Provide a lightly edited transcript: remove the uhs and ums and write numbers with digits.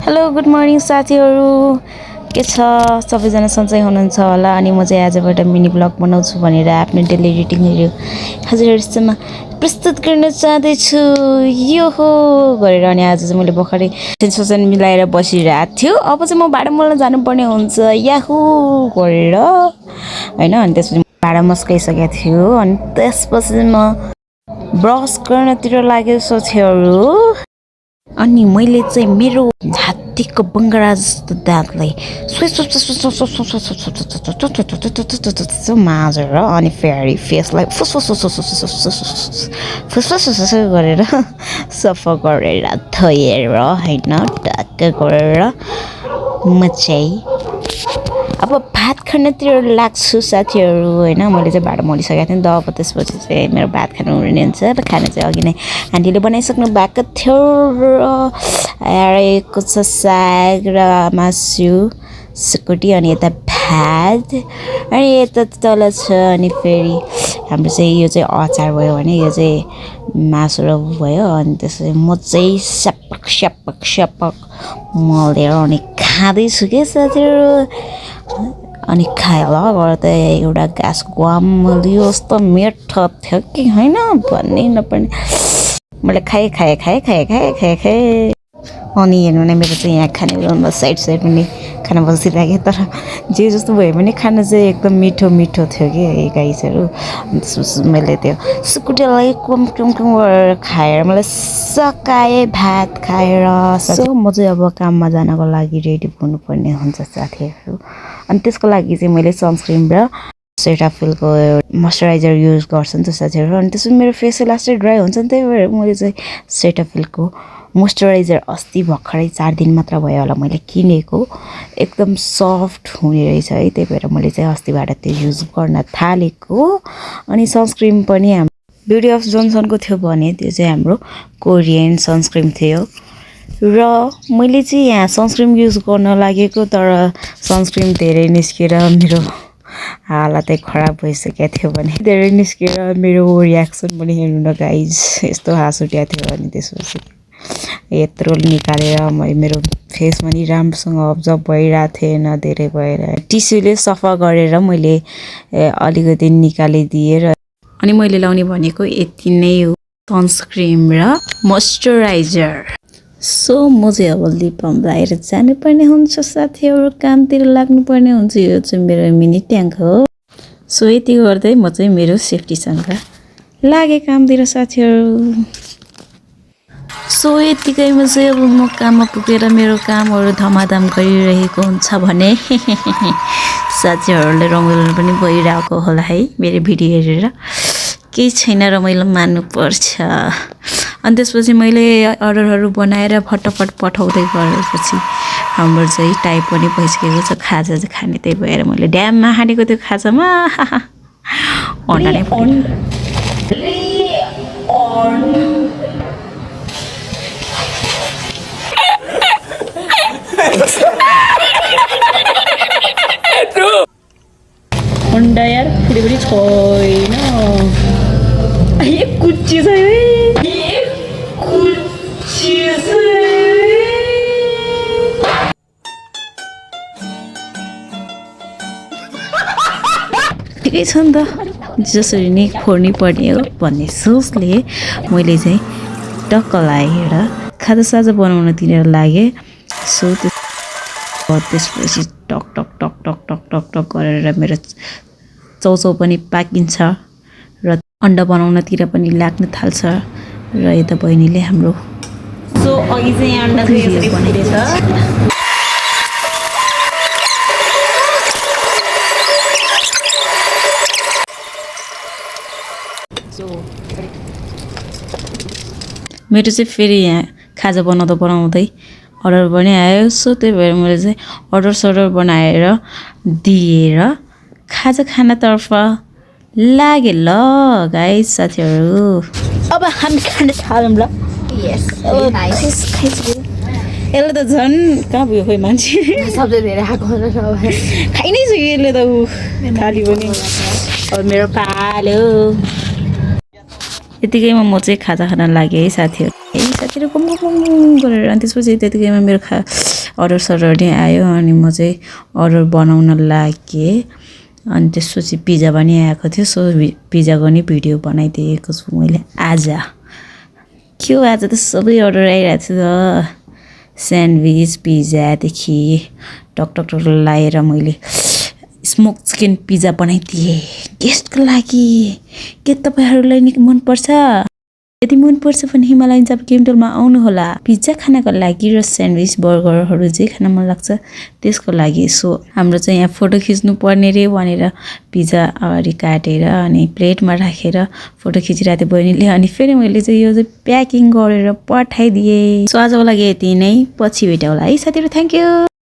hello good morning साथीहरु के छ सबैजना सन्चै हुनुहुन्छ होला अनि म चाहिँ आजबाट मिनी ब्लग बनाउँछु भनेर आफ्नो डेली रुटिनहरु हजुरहरुसँग प्रस्तुत गर्न चाहदै छु यो हो गरेर अनि आज चाहिँ मैले भर्खरै सेन्सेसन मिलाएर बसिरहेको थियो अब चाहिँ म भाडा मोल्न जानुपर्ने हुन्छ याहु गरेर हैन अनि त्यसपछि भाडा मस्काइसकेको थियो अनि त्यसपछि म ब्रश गर्नतिर लाग्यो साथीहरु अनि मैले चाहिँ मेरो हात्तीको बङ्गरा जस्तो दाँतलाई माझेर अनि फेरि फेसलाई फुसफुस गरेर सफा गरेर धोएर हैन टक्क गरेर म चाहिँ अब भात खानतिर लाग्छु साथीहरु हैन मैले चाहिँ भाडा मोलिसकेको थिएँ नि त अब त्यसपछि चाहिँ मेरो भात खानु उर्ने हुन्छ र खाना चाहिँ अघि नै आन्टीले बनाइसक्नु भएको थियो र आएको छ साग र मासु सुकुटी अनि यता भात अनि यता तल छ अनि फेरि हाम्रो चाहिँ यो चाहिँ अचार भयो भने यो चाहिँ मासु र भयो अनि त्यसपछि म चाहिँ स्यापक मोलेर अनि खाँदैछु के साथीहरु अनि खाएला गर्दै एउटा घाँस गुवामलियो जस्तो मिठो थियो कि हैन भन्नै नपर्ने मैले खाए अनि हेर्नु न मेरो चाहिँ यहाँ खाने बेलामा साइड पनि खाना बसिरहेको तर जे जस्तो भयो भने खाना चाहिँ एकदम मिठो थियो कि गाइसहरु अनि त्यसपछि मैले त्यो सुकुटीलाई कुम गरेर खाएर मलाई सकाए भात खाएर सो म चाहिँ अब काममा जानको लागि रेडी हुनुपर्ने हुन्छ साथीहरु अनि त्यसको लागि चाहिँ मैले सनस्क्रिन र सेटाफिलको मोइस्चराइजर युज गर्छु नि त साथीहरु अनि त्यसपछि मेरो फेस लास्टै ड्राई हुन्छ नि त्यही भएर मैले चाहिँ सेटाफिलको मोइस्चराइजर अस्ति भर्खरै 4 दिन मात्र भयो होला मैले किनेको एकदम सफ्ट हुने रहेछ है त्यही भएर मैले चाहिँ अस्तिबाट त्यो युज गर्न थालेको अनि सनस्क्रिन पनि हाम्रो ब्युटी अफ जोन्सनको थियो भने त्यो चाहिँ हाम्रो कोरियन सनस्क्रिन थियो र मैले चाहिँ यहाँ सनस्क्रिन युज गर्न लागेको तर सनस्क्रिन धेरै निस्केर मेरो हालतै खराब भइसकेको थियो भने धेरै निस्केर मेरो रियाक्सन पनि हेर्नु न गाइज यस्तो हाँस उठेको थियो अनि त्यसपछि यत्रो निकालेर मेरो फेस पनि राम्रोसँग अब्जर्भ भइरहेको थिएन धेरै भएर टिस्युले सफा गरेर मैले अलिकति निकालिदिए र अनि मैले लाउने भनेको यति नै हो सनस्क्रिन र मोइस्चराइजर सो म चाहिँ अब लिप बाम लगाएर जानुपर्ने हुन्छ साथीहरु कामतिर लाग्नुपर्ने हुन्छ यो चाहिँ मेरो मिनी ट्याङ्क हो सो यति गर्दै म चाहिँ मेरो सेफ्टीसँग लागे कामतिर साथीहरु सो यतिकैमा चाहिँ अब म काममा पुगेर मेरो कामहरु धमाधम गरिरहेको हुन्छ भने साथीहरुले रमाइलो पनि भइरहेको होला है मेरो भिडियो हेरेर केही छैन रमाइलो मान्नु पर्छ अनि त्यसपछि मैले अर्डरहरु बनाएर फटाफट पठाउँदै गरेपछि हाम्रो चाहिँ टाइप पनि भइसकेको छ खाजा चाहिँ खाने त्यही भएर मैले ड्याममा हानेको त्यो खाजामा अन्डा नै अन्डा यार फेरि छैन ये कुच्ची छ ये कुच्ची छ ठिकै छ नि त जसरी नै खोर्नै पर्ने हो भन्ने सोचले मैले चाहिँ टक्क लागेर खाजासाजा बनाउन तिनीहरू लागे सो त्यसपछि टक टक टक टक टक टक टक गरेर मेरो चौचौ पनि पाकिन्छ र अन्डा बनाउनतिर पनि लाग्न थाल्छ र यता बहिनीले हाम्रो सो अघि चाहिँ अन्डा चाहिँ यसरी बनाइदिन्छ मेरो चाहिँ फेरि यहाँ खाजा बनाउँदै अर्डर पनि आयो सो त्यही भएर मैले चाहिँ अर्डर बनाएर दिएर खाजा खानातर्फ लागे ल गाइस साथीहरु अब हामी खान थालौँ ल यस यसले त झन् कहाँ भयो खोइ मान्छे सबले धेरै खाएको खाइ नै छु यसले त थाली पनि अब मेरो पालो यतिकैमा म चाहिँ खाजा खान लागेँ है साथीहरु गुम गरेर अनि त्यसपछि त्यतिकैमा मेरो अर्डर नै आयो अनि म चाहिँ अर्डर बनाउन लागेँ अनि त्यसपछि पिज्जा पनि आएको थियो सो पिज्जाको नि भिडियो बनाइदिएको छु मैले आज के हो आज त सबै अर्डर आइरहेको थियो त स्यान्डविच पिज्जादेखि टक लाएर मैले स्मोक चिकन पिज्जा बनाइदिएँ गेस्टको लागि के तपाईँहरूलाई नि मनपर्छ यदि मनपर्छ भने हिमालयन चाप केमिटलमा आउनुहोला पिज्जा खानको लागि र स्यान्डविच बर्गरहरू जे खान मन लाग्छ त्यसको लागि सो हाम्रो चाहिँ यहाँ फोटो खिच्नु पर्ने रे भनेर पिज्जा अगाडि काटेर अनि प्लेटमा राखेर फोटो खिचिरहेको थियो बहिनीले अनि फेरि मैले चाहिँ यो चाहिँ प्याकिङ गरेर पठाइदिएँ सो आजको लागि यति नै पछि भेटौँला है साथीहरू थ्याङ्क यू